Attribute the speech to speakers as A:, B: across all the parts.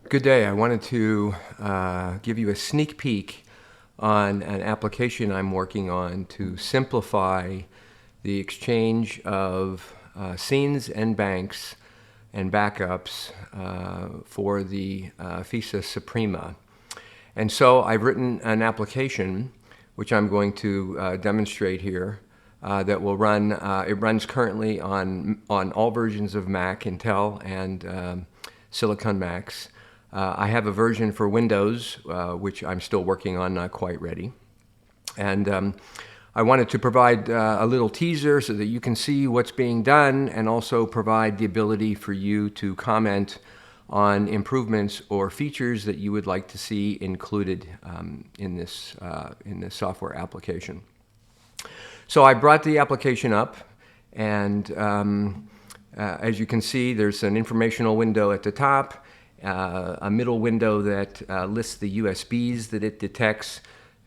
A: Good day. I wanted to give you a sneak peek on an application I'm working on to simplify the exchange of scenes and banks and backups for the Fisa Suprema. And so I've written an application which I'm going to demonstrate here that will run. It runs currently on all versions of Mac, Intel, and Silicon Macs. I have a version for Windows, which I'm still working on, not quite ready. And I wanted to provide a little teaser so that you can see what's being done, and also provide the ability for you to comment on improvements or features that you would like to see included in this software application. So I brought the application up, and as you can see, there's an informational window at the top, a middle window that lists the USBs that it detects,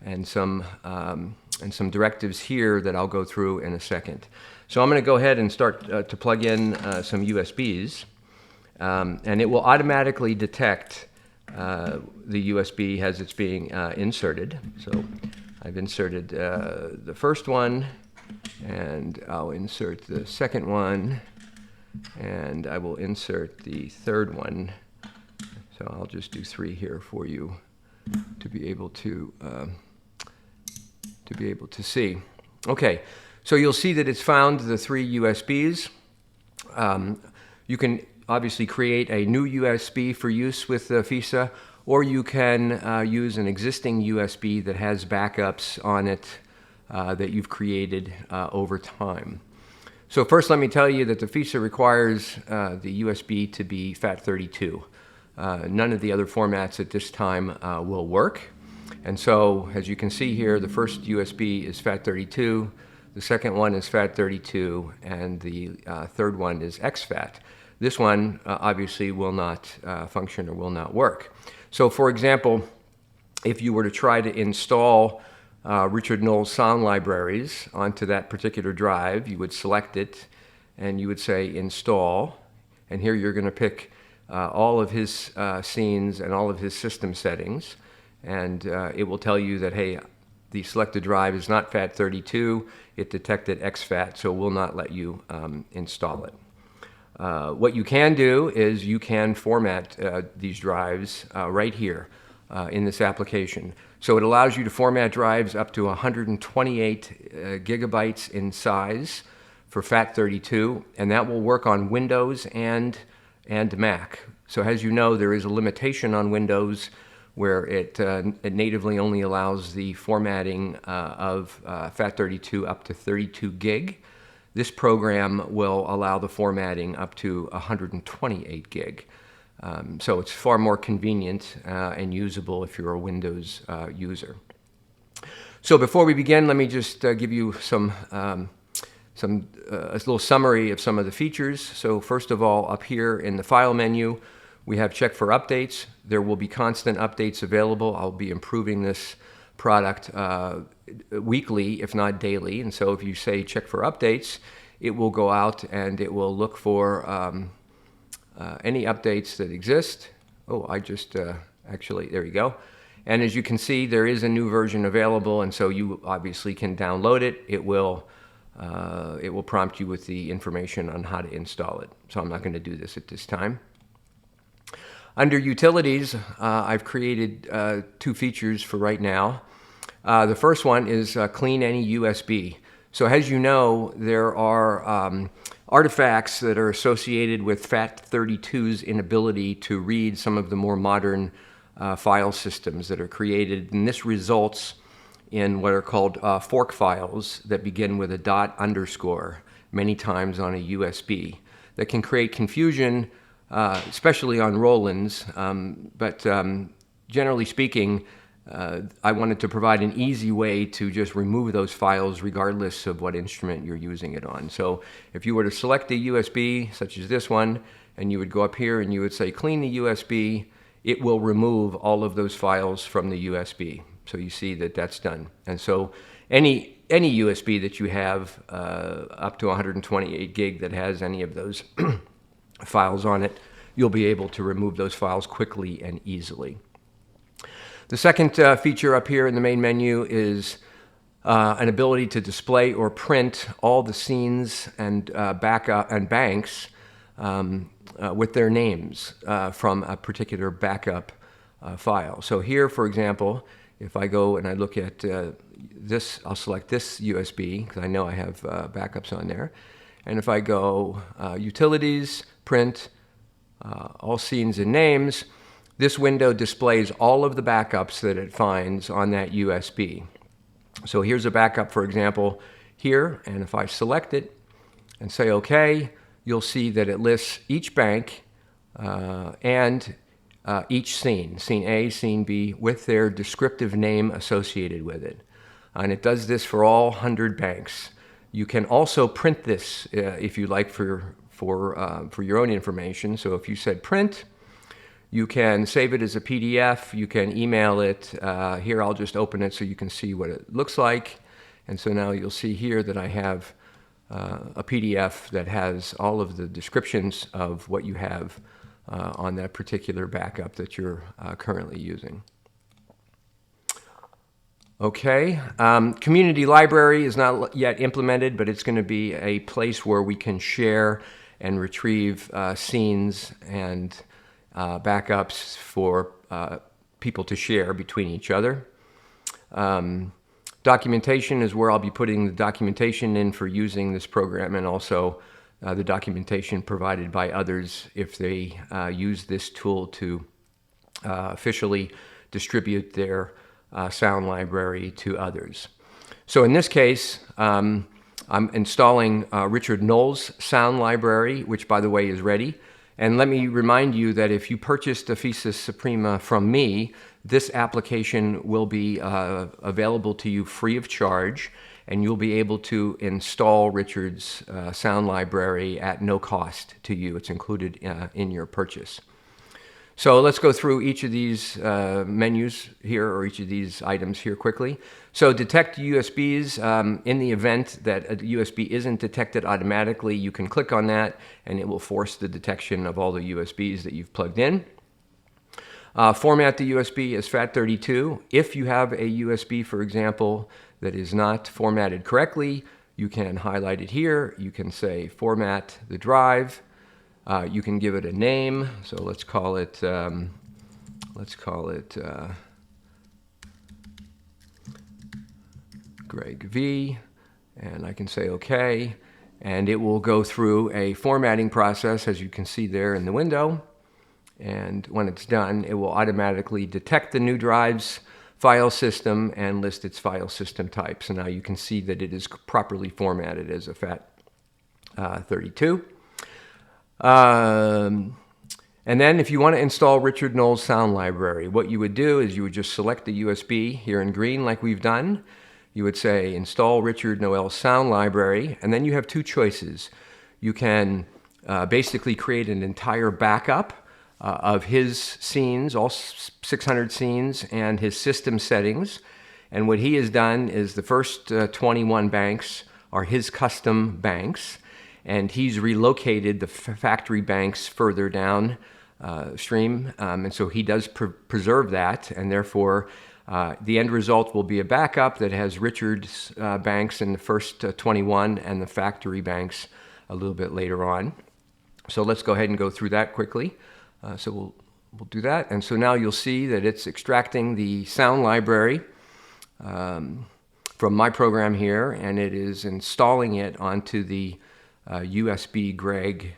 A: and some directives here that I'll go through in a second. So I'm going to go ahead and start to plug in some USBs, and it will automatically detect the USB as it's being inserted. So I've inserted the first one, and I'll insert the second one, and I will insert the third one. So I'll just do 3 here for you to be able to see. Okay, so you'll see that it's found the 3 USBs. You can obviously create a new USB for use with Fisa, or you can use an existing USB that has backups on it that you've created over time. So first, let me tell you that the Fisa requires the USB to be FAT32. None of the other formats at this time will work. And so, as you can see here, the first USB is FAT32, the second one is FAT32, and the third one is exFAT. This one obviously will not function or will not work. So for example, if you were to try to install Richard Knoll's sound libraries onto that particular drive, you would select it and you would say install, and here you're going to pick all of his scenes and all of his system settings, and it will tell you that, hey, the selected drive is not FAT32, it detected exFAT, so will not let you install it. What you can do is you can format these drives right here in this application. So it allows you to format drives up to 128 gigabytes in size for FAT32, and that will work on Windows and Mac. So as you know, there is a limitation on Windows where it natively only allows the formatting of FAT32 up to 32 gig. This program will allow the formatting up to 128 gig. So it's far more convenient and usable if you're a Windows user. So before we begin, let me just give you a little summary of some of the features. So first of all, up here in the File menu, we have Check for Updates. There will be constant updates available. I'll be improving this product weekly, if not daily. And so if you say Check for Updates, it will go out and it will look for any updates that exist. Oh, I just actually, there you go. And as you can see, there is a new version available, and so you obviously can download it. It will prompt you with the information on how to install it. So I'm not going to do this at this time. Under Utilities, I've created 2 features for right now. The first one is Clean Any USB. So as you know, there are artifacts that are associated with FAT32's inability to read some of the more modern file systems that are created, and this results in what are called fork files that begin with a ._ many times on a USB that can create confusion, especially on roll-ins, but generally speaking, I wanted to provide an easy way to just remove those files regardless of what instrument you're using it on. So if you were to select a USB, such as this one, and you would go up here and you would say clean the USB, it will remove all of those files from the USB. So you see that that's done. And so any USB that you have up to 128 gig that has any of those files on it, you'll be able to remove those files quickly and easily. The second feature up here in the main menu is an ability to display or print all the scenes and backup and banks with their names from a particular backup file. So here, for example, if I go and I look at this, I'll select this USB because I know I have backups on there. And if I go Utilities, Print, All Scenes and Names, this window displays all of the backups that it finds on that USB. So here's a backup, for example, here, and if I select it and say OK, you'll see that it lists each bank and each scene, scene A, scene B, with their descriptive name associated with it. And it does this for all 100 banks. You can also print this if you like for your own information. So if you said print, you can save it as a PDF, you can email it. Here I'll just open it so you can see what it looks like. And so now you'll see here that I have a PDF that has all of the descriptions of what you have on that particular backup that you're currently using. Okay, Community Library is not yet implemented, but it's going to be a place where we can share and retrieve scenes and backups for people to share between each other. Documentation is where I'll be putting the documentation in for using this program, and also the documentation provided by others if they use this tool to officially distribute their sound library to others. So in this case, I'm installing Richard Knoll's sound library, which by the way is ready. And let me remind you that if you purchased a Fisa Suprema from me, this application will be available to you free of charge, and you'll be able to install Richard's sound library at no cost to you. It's included in your purchase. So let's go through each of these menus here, or each of these items here quickly. So detect USBs. In the event that a USB isn't detected automatically, you can click on that and it will force the detection of all the USBs that you've plugged in. Format the USB as FAT32. If you have a USB, for example, that is not formatted correctly, you can highlight it here. You can say format the drive. You can give it a name, so let's call it Greg V, and I can say OK, and it will go through a formatting process, as you can see there in the window. And when it's done, it will automatically detect the new drive's file system and list its file system type. So now you can see that it is properly formatted as a FAT32. And then if you want to install Richard Knoll's sound library, what you would do is you would just select the USB here in green like we've done. You would say install Richard Knoll's sound library, and then you have two choices. You can basically create an entire backup of his scenes, all 600 scenes, and his system settings. And what he has done is the first 21 banks are his custom banks, and he's relocated the factory banks further down stream, and so he does preserve that, and therefore the end result will be a backup that has Richard's banks in the first 21 and the factory banks a little bit later on. So let's go ahead and go through that quickly. So we'll do that, and so now you'll see that it's extracting the sound library from my program here, and it is installing it onto the USB Greg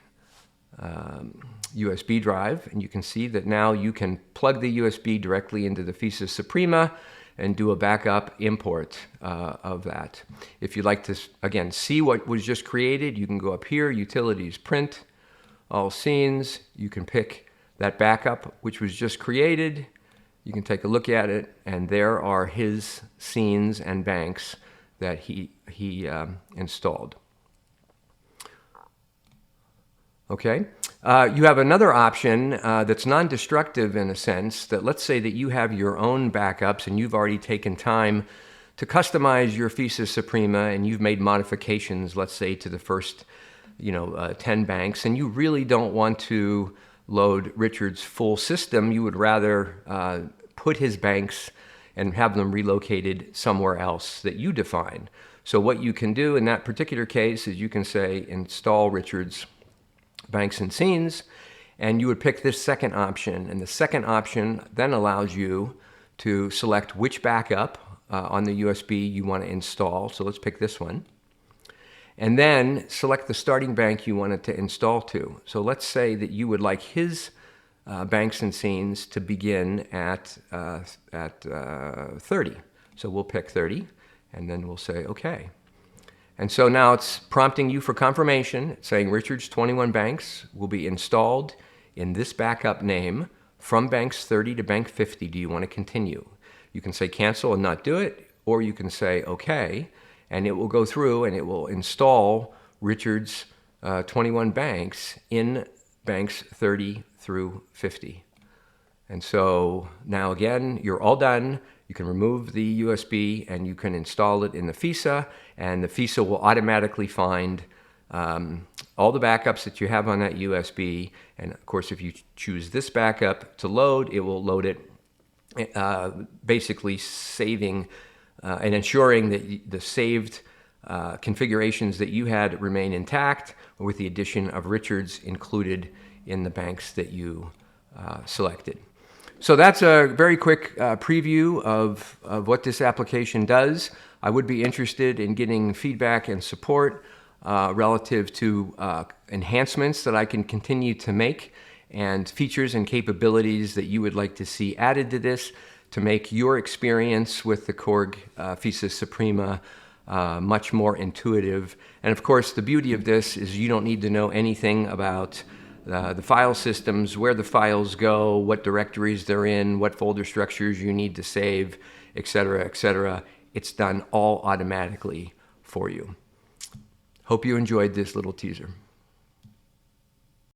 A: USB drive, and you can see that now you can plug the USB directly into the Fisa Suprema and do a backup import of that. If you'd like to, again, see what was just created, you can go up here, Utilities, Print, All Scenes. You can pick that backup which was just created. You can take a look at it, and there are his scenes and banks that he installed. Okay, you have another option that's non-destructive in a sense, that let's say that you have your own backups and you've already taken time to customize your Fisa Suprema and you've made modifications, let's say to the first 10 banks, and you really don't want to load Richard's full system. You would rather put his banks and have them relocated somewhere else that you define. So what you can do in that particular case is you can say install Richard's banks and scenes, and you would pick this second option. And the second option then allows you to select which backup on the USB you want to install. So let's pick this one. And then select the starting bank you want it to install to. So let's say that you would like his banks and scenes to begin at 30. So we'll pick 30, and then we'll say OK. And so now it's prompting you for confirmation. It's saying Richard's 21 banks will be installed in this backup name from banks 30 to bank 50. Do you want to continue? You can say cancel and not do it, or you can say OK, and it will go through and it will install Richard's 21 banks in banks 30 through 50. And so now again, you're all done. You can remove the USB and you can install it in the Fisa, and the Fisa will automatically find all the backups that you have on that USB. And of course, if you choose this backup to load, it will load it, basically saving and ensuring that the saved configurations that you had remain intact, with the addition of Richard's included in the banks that you selected. So that's a very quick preview of what this application does. I would be interested in getting feedback and support relative to enhancements that I can continue to make, and features and capabilities that you would like to see added to this to make your experience with the Korg Fisa Suprema much more intuitive. And of course, the beauty of this is you don't need to know anything about the file systems, where the files go, what directories they're in, what folder structures you need to save, etc., etc. It's done all automatically for you. Hope you enjoyed this little teaser.